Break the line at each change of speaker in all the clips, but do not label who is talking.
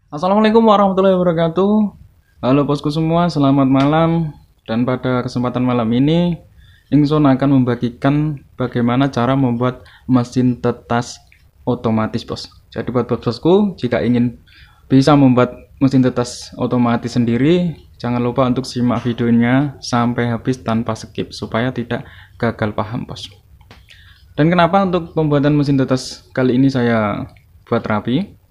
Assalamualaikum warahmatullahi wabarakatuh. Halo bosku semua, selamat malam. Dan pada kesempatan malam ini, Ingsun akan membagikan bagaimana cara membuat mesin tetas otomatis, bos. Jadi buat bosku, jika ingin bisa membuat mesin tetas otomatis sendiri, jangan lupa untuk simak videonya sampai habis tanpa skip supaya tidak gagal paham, bos. Dan kenapa untuk pembuatan mesin tetas kali ini saya buat rapi?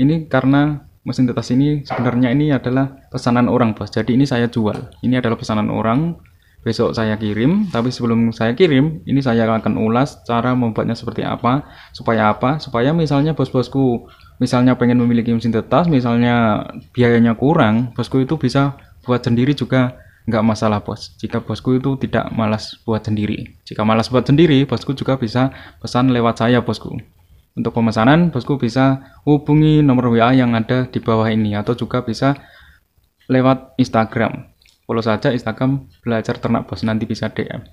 Ini karena mesin tetas ini sebenarnya ini adalah pesanan orang, bos. Jadi ini saya jual. Ini adalah pesanan orang. Besok saya kirim. Tapi sebelum saya kirim, ini saya akan ulas cara membuatnya seperti apa. Supaya misalnya bos-bosku misalnya pengen memiliki mesin tetas, misalnya biayanya kurang, bosku itu bisa buat sendiri juga nggak masalah, bos. Jika bosku itu tidak malas buat sendiri. Jika malas buat sendiri, bosku juga bisa pesan lewat saya, bosku. Untuk pemesanan, bosku bisa hubungi nomor WA yang ada di bawah ini atau juga bisa lewat Instagram. Follow saja Instagram Belajar Ternak Bos, nanti bisa DM.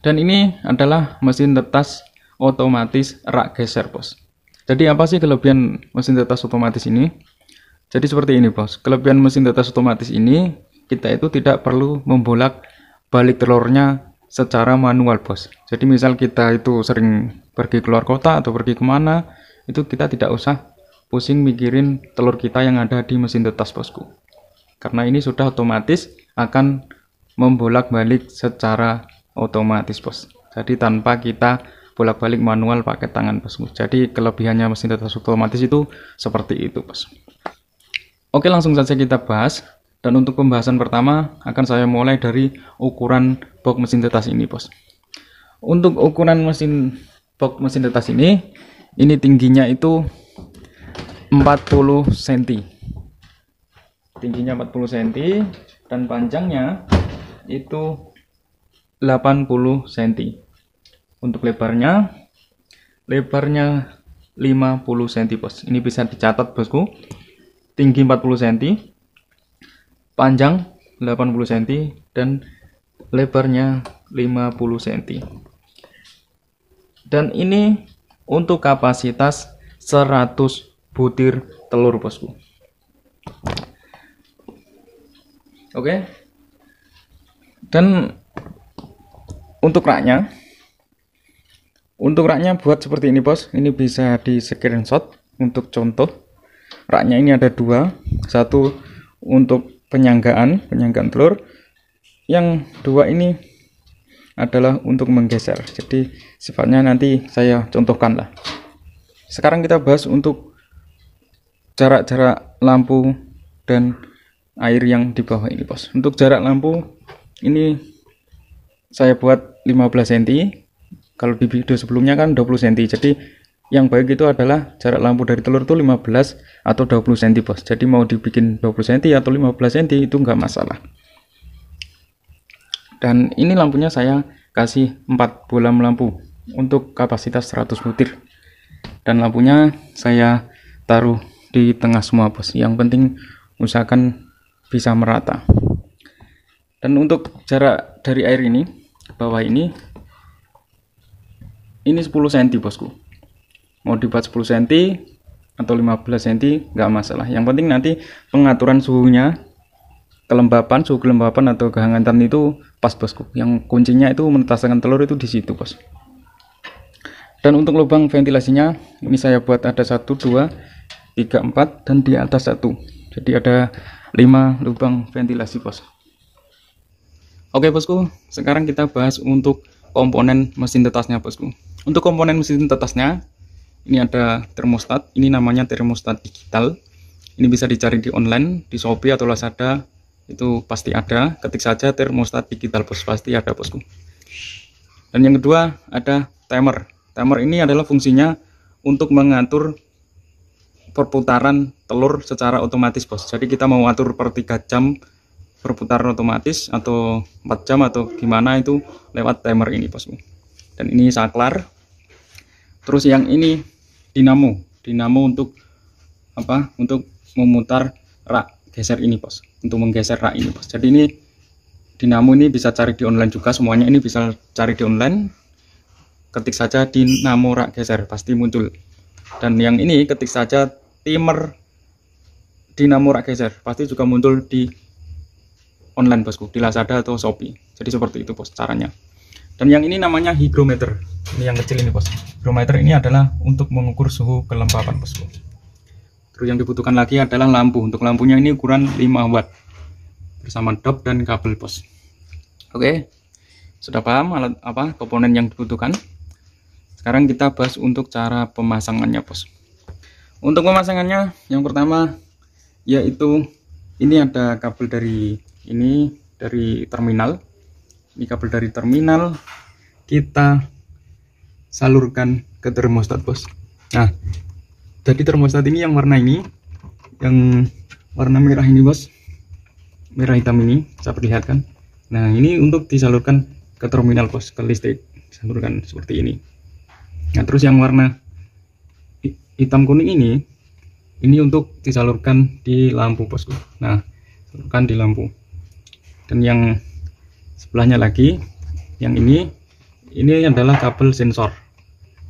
Dan ini adalah mesin tetas otomatis rak geser, bos. Jadi apa sih kelebihan mesin tetas otomatis ini? Jadi seperti ini, bos. Kelebihan mesin tetas otomatis ini, kita itu tidak perlu membolak balik telurnya secara manual, bos. Jadi misal kita itu sering pergi keluar kota atau pergi kemana, itu kita tidak usah pusing mikirin telur kita yang ada di mesin tetas, bosku. Karena ini sudah otomatis akan membolak-balik secara otomatis, bos. Jadi tanpa kita bolak-balik manual pakai tangan, bosku. Jadi kelebihannya mesin tetas otomatis itu seperti itu, bos. Oke, langsung saja kita bahas. Dan untuk pembahasan pertama akan saya mulai dari ukuran box mesin tetas ini, bos. Untuk ukuran box mesin tetas ini tingginya itu 40 cm. Tingginya 40 cm dan panjangnya itu 80 cm. Untuk lebarnya 50 cm, bos. Ini bisa dicatat, bosku. Tinggi 40 cm, panjang 80 cm dan lebarnya 50 cm. Dan ini untuk kapasitas 100 butir telur, bosku. Oke. Dan untuk raknya buat seperti ini, bos. Ini bisa di screenshot untuk contoh. Raknya ini ada dua, satu untuk penyanggaan telur, yang dua ini adalah untuk menggeser. Jadi sifatnya nanti saya contohkan lah. Sekarang kita bahas untuk jarak lampu dan air yang di bawah ini, bos. Untuk jarak lampu ini saya buat 15 cm. Kalau di video sebelumnya kan 20 cm. Jadi yang baik itu adalah jarak lampu dari telur itu 15 atau 20 cm, bos. Jadi mau dibikin 20 cm atau 15 cm itu enggak masalah. Dan ini lampunya saya kasih 4 bolam lampu untuk kapasitas 100 butir. Dan lampunya saya taruh di tengah semua, bos. Yang penting usahakan bisa merata. Dan untuk jarak dari air ini ke bawah ini 10 cm, bosku. Mau dibuat 10 cm atau 15 cm nggak masalah. Yang penting nanti pengaturan suhunya, suhu kelembapan atau kehangatan itu pas, bosku. Yang kuncinya itu menetaskan telur itu di situ, bos. Dan untuk lubang ventilasinya ini saya buat ada 1, 2, 3, 4 dan di atas 1. Jadi ada 5 lubang ventilasi, bos. Oke, bosku. Sekarang kita bahas untuk komponen mesin tetasnya, bosku. Untuk komponen mesin tetasnya ini ada termostat, ini namanya termostat digital. Ini bisa dicari di online, di Shopee atau Lazada, itu pasti ada. Ketik saja termostat digital, bos, pasti ada, bosku. Dan yang kedua ada timer. Timer ini adalah fungsinya untuk mengatur perputaran telur secara otomatis, bos. Jadi kita mau atur per 3 jam perputaran otomatis atau 4 jam atau gimana itu lewat timer ini, bosku. Dan ini saklar. Terus yang ini dinamo untuk apa? Untuk memutar rak geser ini, bos. Untuk menggeser rak ini, bos. Jadi ini dinamo ini bisa cari di online juga, semuanya ini bisa cari di online. Ketik saja dinamo rak geser, pasti muncul. Dan yang ini ketik saja timer dinamo rak geser, pasti juga muncul di online bosku, di Lazada atau Shopee. Jadi seperti itu bos caranya. Dan yang ini namanya hygrometer, ini yang kecil ini bos. Hygrometer ini adalah untuk mengukur suhu kelembapan bosku. Terus yang dibutuhkan lagi adalah lampu. Untuk lampunya ini ukuran 5 watt bersama dop dan kabel bos. Oke, sudah paham alat apa komponen yang dibutuhkan. Sekarang kita bahas untuk cara pemasangannya bos. Untuk pemasangannya yang pertama yaitu ini ada kabel dari terminal. Ini kabel dari terminal kita salurkan ke termostat bos. Nah, jadi termostat ini yang warna ini, yang warna merah ini bos, merah hitam ini, bisa perlihatkan. Nah, ini untuk disalurkan ke terminal bos, ke listrik, disalurkan seperti ini. Nah, terus yang warna hitam kuning ini untuk disalurkan di lampu bosku. Nah, salurkan di lampu. Dan yang sebelahnya lagi, yang ini adalah kabel sensor.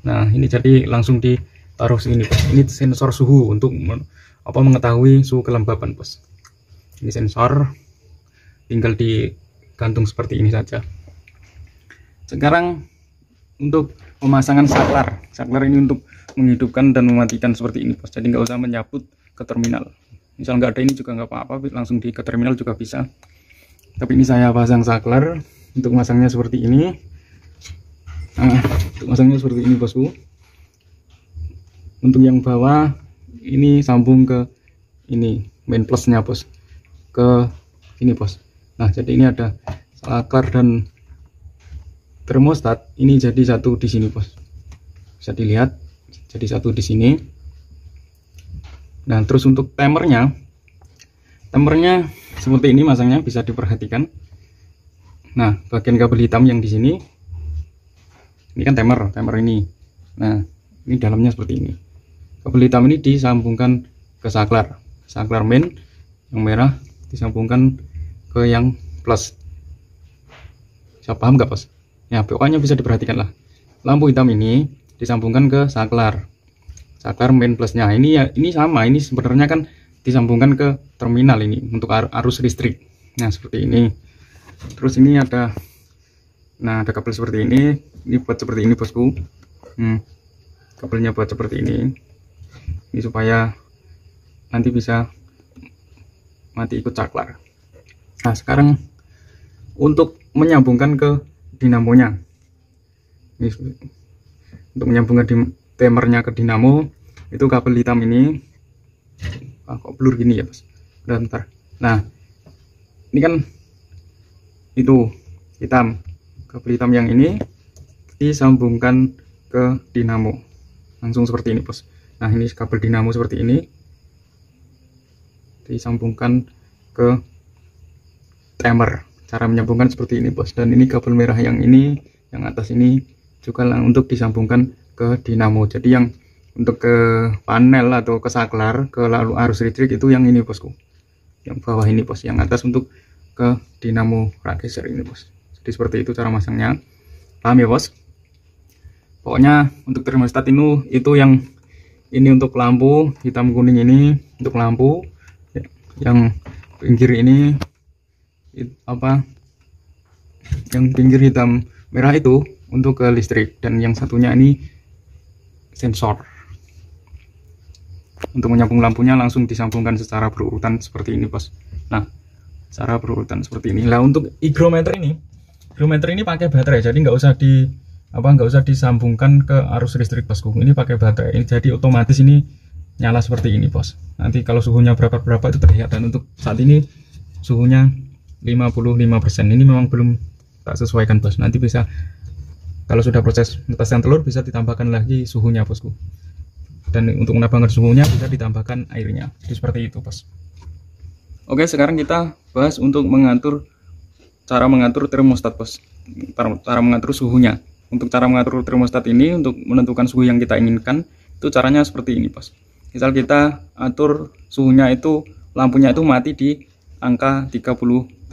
Nah, ini jadi langsung ditaruh sini bos. Ini sensor suhu untuk mengetahui suhu kelembapan bos. Ini sensor, tinggal digantung seperti ini saja. Sekarang untuk pemasangan saklar. Saklar ini untuk menghidupkan dan mematikan seperti ini bos. Jadi nggak usah menyabut ke terminal. Misal nggak ada ini juga nggak apa-apa, langsung ke terminal juga bisa. Tapi ini saya pasang saklar. Untuk masangnya seperti ini. Nah, untuk masangnya seperti ini bosku. Untuk yang bawah ini sambung ke ini main plusnya bos, ke ini bos. Nah, jadi ini ada saklar dan termostat ini jadi satu di sini bos, bisa dilihat jadi satu di sini. Nah, terus untuk timernya seperti ini masangnya, bisa diperhatikan. Nah, bagian kabel hitam yang di sini ini kan timer ini. Nah, ini dalamnya seperti ini. Kabel hitam ini disambungkan ke saklar main yang merah, disambungkan ke yang plus. Bisa paham nggak bos? Ya, pokoknya bisa diperhatikan lah. Lampu hitam ini disambungkan ke saklar main plusnya. Ini sama, ini sebenarnya kan disambungkan ke terminal ini untuk arus listrik. Nah, seperti ini. Terus ini ada kabel seperti ini buat seperti ini bosku. Kabelnya buat seperti ini supaya nanti bisa mati ikut saklar. Nah, sekarang untuk menyambungkan ke dinamonya, untuk menyambungkan timernya ke dinamo, itu kabel hitam ini kok blur gini ya bos, bentar. Nah, ini kan itu hitam, kabel hitam yang ini disambungkan ke dinamo langsung seperti ini bos. Nah, ini kabel dinamo seperti ini disambungkan ke timer. Cara menyambungkan seperti ini bos. Dan ini kabel merah yang ini, yang atas ini juga untuk disambungkan ke dinamo. Jadi yang untuk ke panel atau ke saklar, ke lalu arus listrik itu yang ini bosku, yang bawah ini bos. Yang atas untuk ke dinamo rak geser ini bos. Jadi seperti itu cara masangnya. Paham ya bos? Pokoknya untuk termostat itu yang ini untuk lampu hitam kuning ini untuk lampu, yang pinggir ini yang pinggir hitam merah itu untuk ke listrik, dan yang satunya ini sensor. Untuk menyambung lampunya langsung disambungkan secara berurutan seperti ini bos. Nah, secara berurutan seperti ini. Lah, untuk hygrometer ini pakai baterai, jadi nggak usah disambungkan ke arus listrik bosku. Ini pakai baterai, ini jadi otomatis ini nyala seperti ini bos. Nanti kalau suhunya berapa itu terlihat. Dan untuk saat ini suhunya 55%. Ini memang belum tak sesuaikan bos. Nanti bisa, kalau sudah proses menetaskan telur, bisa ditambahkan lagi suhunya bosku. Dan untuk menambahkan suhunya bisa ditambahkan airnya. Jadi seperti itu bos. Oke, sekarang kita bahas untuk cara mengatur termostat bos. Cara mengatur suhunya. Untuk cara mengatur termostat ini, untuk menentukan suhu yang kita inginkan, itu caranya seperti ini bos. Misal kita atur suhunya itu, lampunya itu mati di angka 38,5,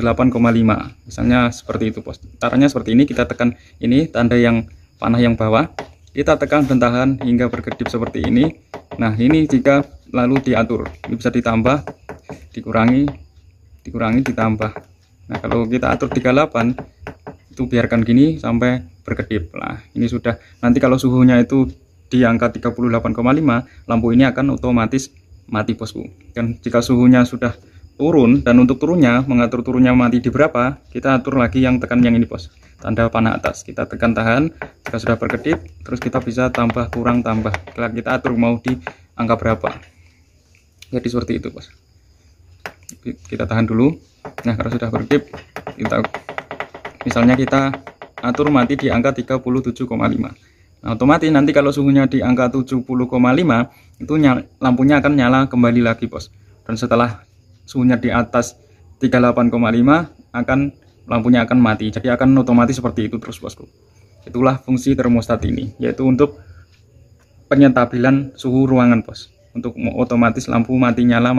misalnya seperti itu bos. Caranya seperti ini, kita tekan ini tanda yang panah yang bawah, Kita tekan dan tahan hingga berkedip seperti ini. Nah, ini jika lalu diatur, ini bisa ditambah, dikurangi, ditambah. Nah, kalau kita atur 38, itu biarkan gini sampai berkedip. Nah, ini sudah. Nanti kalau suhunya itu di angka 38,5, lampu ini akan otomatis mati bosku. Dan jika suhunya sudah turun, dan untuk turunnya, mengatur turunnya mati di berapa, kita atur lagi yang tekan yang ini bos, tanda panah atas. Kita tekan tahan, jika sudah berkedip, terus kita bisa tambah, kurang, tambah. Kita atur mau di angka berapa. Jadi seperti itu bos. Kita tahan dulu. Nah, kalau sudah berkedip, misalnya kita atur mati di angka 37,5. Nah, otomatis nanti kalau suhunya di angka 70,5, itu lampunya akan nyala kembali lagi bos. Dan setelah suhunya di atas 38,5, lampunya akan mati. Jadi akan otomatis seperti itu terus bosku. Itulah fungsi termostat ini, yaitu untuk penyetabilan suhu ruangan bos, untuk otomatis lampu mati nyala.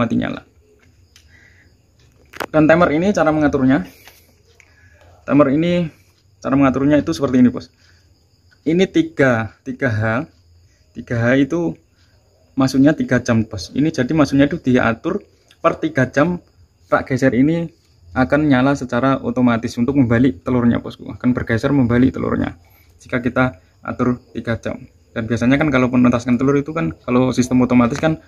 Dan timer ini cara mengaturnya. Cara mengaturnya itu seperti ini bos. Ini 3H itu maksudnya 3 jam bos. Ini jadi maksudnya itu diatur per 3 jam rak geser ini akan nyala secara otomatis untuk membalik telurnya bosku. Akan bergeser membalik telurnya jika kita atur 3 jam. Dan biasanya kan kalau menetaskan telur itu kan, kalau sistem otomatis kan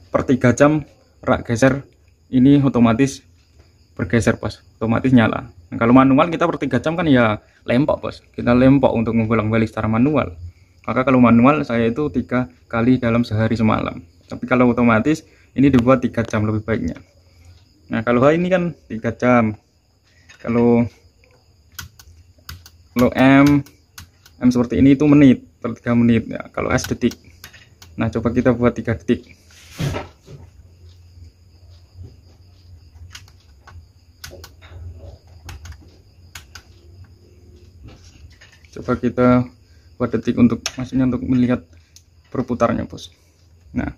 per 3 jam rak geser ini otomatis bergeser bos, otomatis nyala. Nah, kalau manual kita per 3 jam kan ya lempok bos, kita lempok untuk membolak-balik secara manual. Maka kalau manual saya itu 3 kali dalam sehari semalam. Tapi kalau otomatis ini dibuat 3 jam lebih baiknya. Nah, kalau ini kan 3 jam. Kalau M seperti ini itu menit, per 3 menit ya. Kalau S detik. Nah, coba kita buat 3 detik. Coba kita buat detik untuk, maksudnya untuk melihat berputarnya bos. Nah,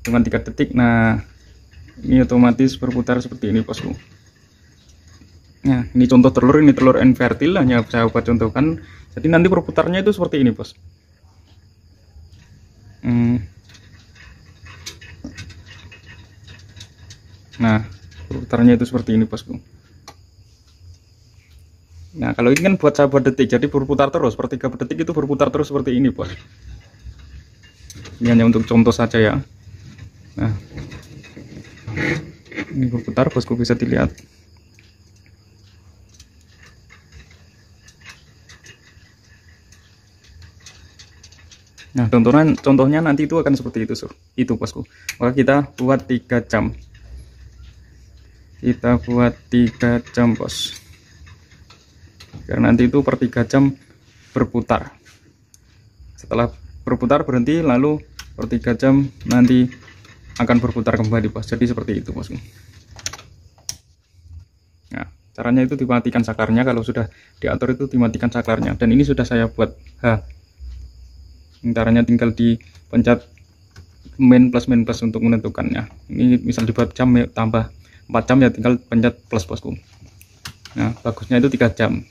cuma 3 detik. Nah, ini otomatis berputar seperti ini bosku. Nah, ini contoh telur, ini telur invertil, hanya saya buat contohkan. Jadi nanti berputarnya itu seperti ini bos. Nah, berputarnya itu seperti ini bosku. Nah, kalau ini kan buat saya buat detik, jadi berputar terus per 3 detik, itu berputar terus seperti ini bos. Ini hanya untuk contoh saja ya. Nah, ini berputar bosku, bisa dilihat. Nah, contohnya nanti itu akan seperti itu itu bosku. Maka kita buat 3 jam. Kita buat 3 jam bos. Karena nanti itu per 3 jam berputar. Setelah berputar berhenti, lalu per 3 jam nanti akan berputar kembali bos. Jadi seperti itu bosku. Nah, caranya itu dimatikan saklarnya. Kalau sudah diatur itu dimatikan saklarnya. Dan ini sudah saya buat H. Caranya tinggal dipencet min plus untuk menentukannya. Ini misal dibuat jam ya, tambah 4 jam ya tinggal pencet plus bosku. Nah, bagusnya itu 3 jam.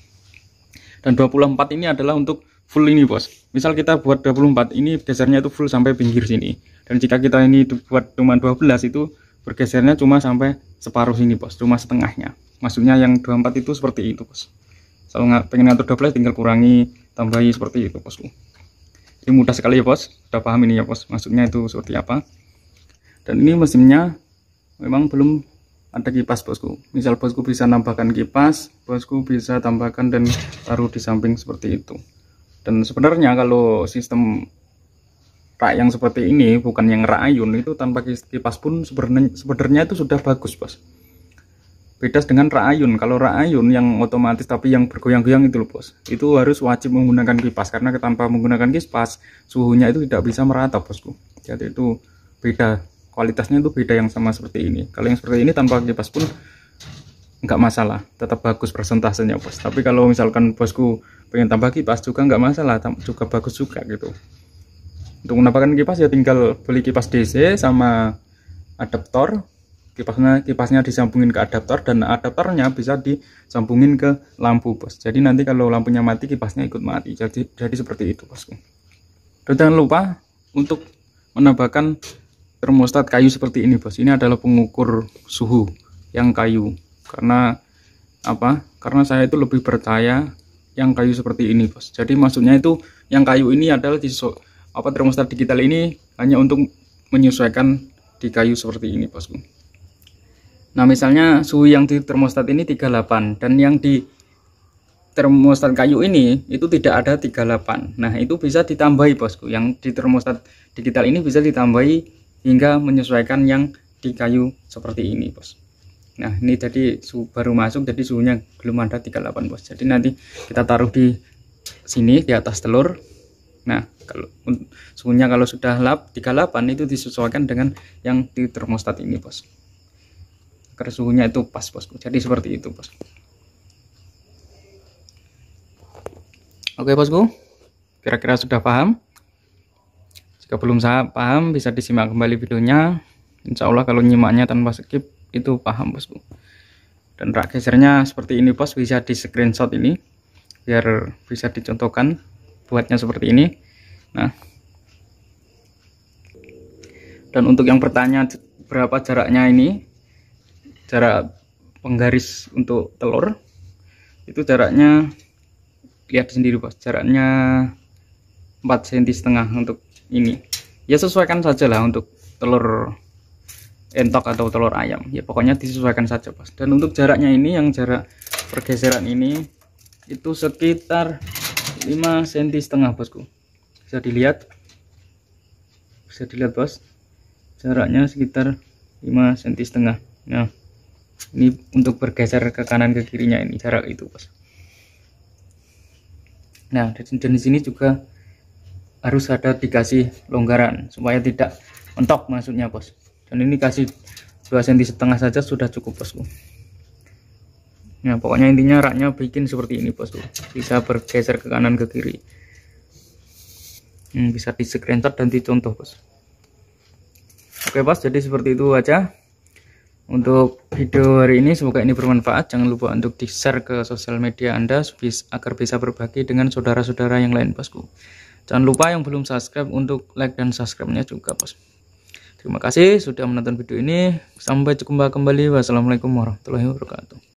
Dan 24 ini adalah untuk full ini bos. Misal kita buat 24, ini gesernya itu full sampai pinggir sini. Dan jika kita ini buat cuma 12, itu bergesernya cuma sampai separuh sini bos, cuma setengahnya. Maksudnya yang 24 itu seperti itu bos. Kalau pengen ngatur 12 tinggal kurangi, tambahi seperti itu bosku. Ini mudah sekali ya bos, sudah paham ini ya bos, maksudnya itu seperti apa. Dan ini mesinnya memang belum ada kipas bosku. Misal bosku bisa nambahkan kipas, bosku bisa tambahkan dan taruh di samping seperti itu. Dan sebenarnya kalau sistem rak yang seperti ini, bukan yang rak ayun, itu tanpa kipas pun sebenarnya itu sudah bagus bos. Beda dengan rak ayun. Kalau rak ayun yang otomatis tapi yang bergoyang-goyang itu loh bos, itu harus wajib menggunakan kipas, karena tanpa menggunakan kipas suhunya itu tidak bisa merata bosku. Jadi itu beda, kualitasnya itu beda yang sama seperti ini. Kalau yang seperti ini tanpa kipas pun nggak masalah, tetap bagus persentasenya bos. Tapi kalau misalkan bosku pengen tambah kipas juga nggak masalah, juga bagus juga gitu. Untuk menambahkan kipas ya tinggal beli kipas DC sama adaptor. Kipasnya disambungin ke adaptor, dan adaptornya bisa disambungin ke lampu bos. Jadi nanti kalau lampunya mati, kipasnya ikut mati. Jadi seperti itu bosku. Dan jangan lupa untuk menambahkan termostat kayu seperti ini bos. Ini adalah pengukur suhu yang kayu. Karena apa? Karena saya itu lebih percaya yang kayu seperti ini bos. Jadi maksudnya itu yang kayu ini adalah termostat digital ini hanya untuk menyesuaikan di kayu seperti ini bosku. Nah misalnya suhu yang di termostat ini 38 dan yang di termostat kayu ini itu tidak ada 38. Nah itu bisa ditambahi bosku, yang di termostat digital ini bisa ditambahi hingga menyesuaikan yang di kayu seperti ini bos. Nah ini jadi suhu baru masuk, jadi suhunya belum ada 38 bos. Jadi nanti kita taruh di sini di atas telur. Nah kalau suhunya kalau sudah 38 itu disesuaikan dengan yang di termostat ini bos, agar suhunya itu pas bosku. Jadi seperti itu bos. Oke bosku, kira-kira sudah paham? Jika belum paham bisa disimak kembali videonya. Insya Allah kalau nyimaknya tanpa skip itu paham bosku. Dan rak gesernya seperti ini bos, bisa di screenshot ini biar bisa dicontohkan buatnya seperti ini. Nah, dan untuk yang bertanya berapa jaraknya ini, jarak penggaris untuk telur itu jaraknya lihat sendiri bos, jaraknya 4,5 cm untuk ini. Ya sesuaikan saja lah untuk telur entok atau telur ayam, ya pokoknya disesuaikan saja bos. Dan untuk jaraknya ini, yang jarak pergeseran ini itu sekitar 5,5 cm bosku. Bisa dilihat bos, jaraknya sekitar 5,5 cm. Nah ini untuk bergeser ke kanan ke kirinya, ini jarak itu bos. Nah dan di sini juga harus ada dikasih longgaran supaya tidak mentok maksudnya bos. Dan ini kasih 2,5 cm saja sudah cukup bosku. Nah pokoknya intinya raknya bikin seperti ini bosku, bisa bergeser ke kanan ke kiri. Bisa di screenshot dan dicontoh bos. Oke bos, jadi seperti itu aja untuk video hari ini. Semoga ini bermanfaat. Jangan lupa untuk di share ke sosial media Anda agar bisa berbagi dengan saudara-saudara yang lain bosku. Jangan lupa yang belum subscribe untuk like dan subscribe-nya juga bos. Terima kasih sudah menonton video ini. Sampai jumpa kembali. Wassalamualaikum warahmatullahi wabarakatuh.